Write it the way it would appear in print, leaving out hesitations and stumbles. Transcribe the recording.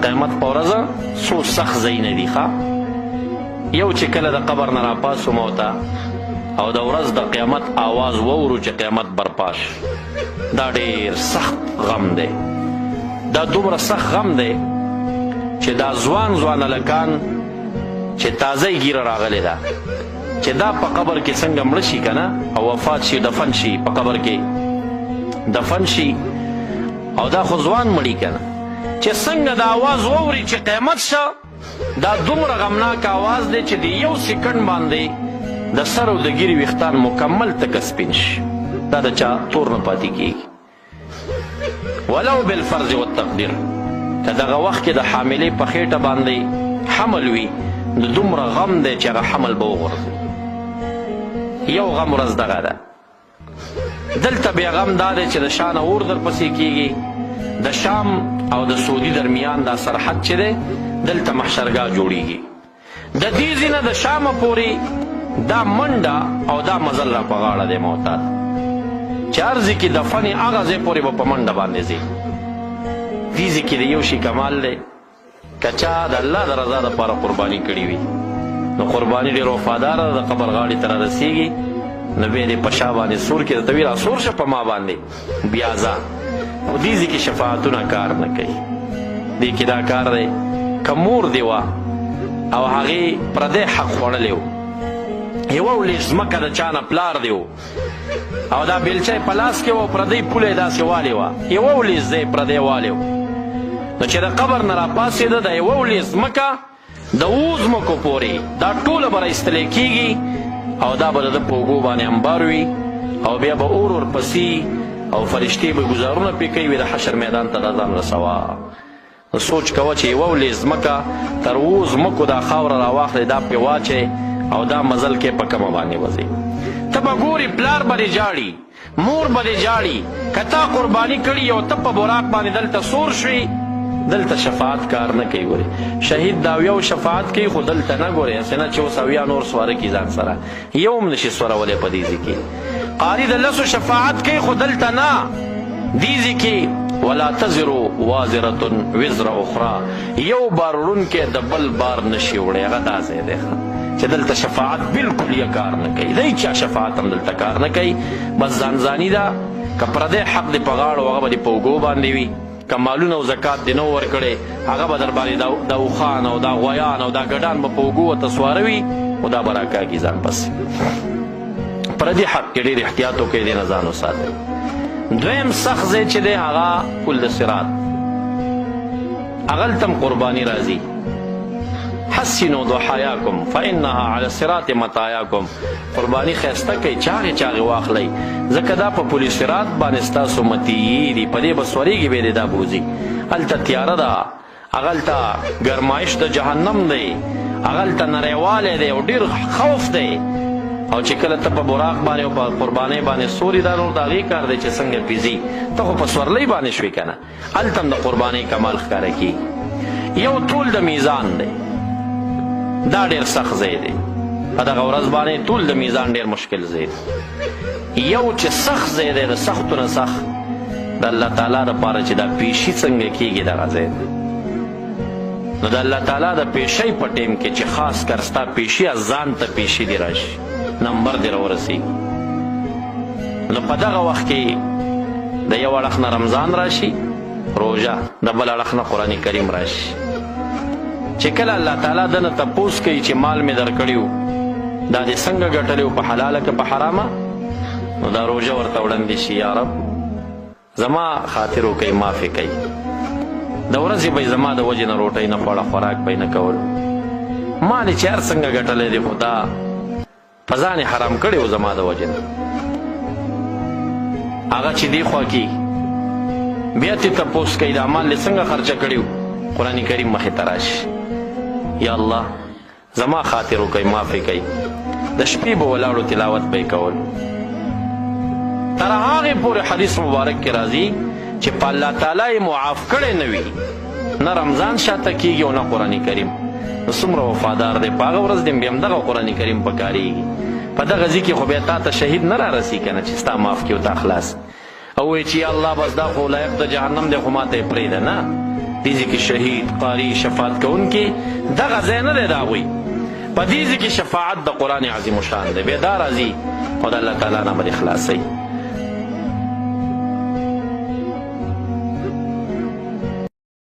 قیامت په ورځ څو سخت ځایونه دي ښه یو چې کله د قبر نه راپاسو موته او د ورځ د قیامت آواز وورو چې قیامت برپا شي دا ډېر سخت غم دی دا دومره سخت غم دی چې دا ځوان هلکان چې تازه یې ږیره راغلې ده چې دا په قبر کې څنګه مړه شي که نه او وفات شي دفن شي په قبر کې دفن شي او دا خو ځوان مړي که نه چې څنګه د آواز واوري چې قیامت شه دا دومره غمناک آواز دی چې د یو سیکنډ باندې د سر او د ګیرې ویښتان مکمل تکه سپین شي دا د چا تور نه پاتې کېږي ولو بالفرض والتقدیر که دغه وخت کې د حاملې په خېټه باندې حمل وي نو دومره غم دی چې هغه حمل به وغورځي یو غم ورځ دغه ده دلته بیا غم دا دی چې د شا نه اور درپسې کېږي د شام او د سعودي درمیان دا سرحد چې دی دلته محشرګاه جوړیږي د دې ځینه د شامه پورې دا منډه او دا مزل را په غاړه دی معتاد چې هر ځای کې دفن یې هغه ځای پورې به په منډه باندې ځي دې ځای کې د یو شي کمال دی که چا د الله د رضا دپاره قرباني کړې وي نو قرباني ډېر وفاداره ده د قبر غاړې ته رارسېږي نو بیا دې په شا باندې سور کې درته وي راسور شه په ما باندې بیا ځه خو دې ځای کې شفاعتونه کار نه کوي دې کې دا کار دی که مور دې وه او هغې پردی حق خوړلی و یوه ولیږ ځمکه د چا نه پلار دی و او دا بیلچه یې په لاس کې و پردی پوله یې داسې والې وه یوه ولیږ ځای پردی والی و نو چې د قبر نه راپاڅېده د یوه ولیږ ځمکه د اوو ځمکو پورې دا ټوله به راایستلی کېږي او دا به د ده په اوږو باندې انبار وي او بیا به اور ورپسې او فرشتې به ګزارونه پرې کوي د حشر میدان ته دا ځان رسوه نو سوچ کوه چې یوه ولیږ ځمکه تر اوو ځمکو دا خاوره راواخلې دا پرې واچئ او دا مزل کې په کمه باندې وځي ته به ګورې پلار به دې جاړي مور به دې جاړي که تا قرباني کړي او ته په براق باندې دلته سور شوي دلته شفاعت کار نه کوي ګورې شهید دا یو شفاعت کوي خو دلته نه ګورې هسې نه چې اوس اویا نور سواره کړي ځان سره یو هم نشي سورولی په دې ځای کې قاري د لسو شفاعت کوي خو دلته نه دې ځای کې ولا تزر وازرة وزر اخرى یو بار وړونکی د بل بار نشي وړی هغه دا ځای دی چې دلته شفاعت بالکل یې کار نه کوي دی چا شفاعت هم دلته کار نه کوي بس ځانځاني ده که پردی حق دې په غاړو هغه به دې په اوږو باندې وي که مالونه او زکات دې نه ورکړی هغه به در باندې دا اوښان او دا غویان او دا ګډان به په اوږو ورته سواروي خو دا به راکاږي ځان پسې پردي حق کې ډېر احتیاط وکړئ دې نه ځان وساتئ دویم سخت ځای چې دی هغه پل د صراط هغلته هم قرباني راځي حسنوا ضحاياكم فانها على الصراط مطاياكم قرباني ښایسته کوي چاغې چاغې واخلئ ځکه دا په پل صراط باندې ستاسو مطیې دي په دې به سورېږي بیا دې دا بوځي هلته تیاره ده هغلته ګرمایش د جهنم دی هغلته نریوالی دی او ډېر خوف دی او چې کله ته په براق باندې او په قربانۍ باندې سوري دا نور د هغې کار دی چې څنګه پیځي ته خو په سورلۍ باندې شوې که نه هلته هم د قربانۍ کمال ښکاره کېږي یو طول د میزان دی دا ډېر سخت ځای دی په دغه ورځ باندې طول د میزان ډېر مشکل ځای دی یو چې سخت ځای دی د سختو نه سخت د الله تعالی دپاره چې دا پیشي څنګه کېږي دغه ځای دی نو د الله تعالی د پیشۍ په ټیم کې چې خاص کر ستا پیشي ځان ته پیشي دې راشي نمبر دې راورسېږي نو په دغه وخت کې د یو اړخ نه رمضان راشي روژه د بل اړخ نه قرآن کریم راشي چې کله الله تعالی دنه تپوس کوي چې مال مې درکړی و دا دې څنګه ګټلی و په حلاله که په حرامه نو دا روژه ورته وړاندې شي یا رب زما خاطر وکوي معافې کوي د ورځې به زما د وجې نه روټۍ نه خوړه خوراک به یې نه کول ما دې چې هر څنګه ګټلی دی خو دا په ځان یې حرام کړی و زما د وجې نه هغه چې دې خوا کي بیا ترې تپوس کوي دا مال دې څنګه خرچه کړي و قرآن کریم مخې ته راشي یا الله زما خاطر وکوي معافې کوي د شپې به ولاړو تلاوت به یې کول تر هغې پورې حدیث مبارک کې راځي چې په الله تعالی یې معاف کړی نه وي نه رمضان شاته کېږي او نه قرآن کریم نو څومره وفادار دی په هغه ورځ دې بیا همدغه قرآن کریم پکارېږي په دغه ځای کې خو بیا تا ته شهید نه رارسي که نه چې ستا معاف کړي او تا خلاص او وایي چې یا الله بس دا خو لایق د جهنم دی خو ما ته یې پرېږده نه دې ځای کې شهید قاري شفاعت کوونکي دغه ځای نه دی د هغوی په دې ځای کې شفاعت د قرآن عظیم شان دی بیا دا راځي او د الله تعالی نه به دې خلاصوي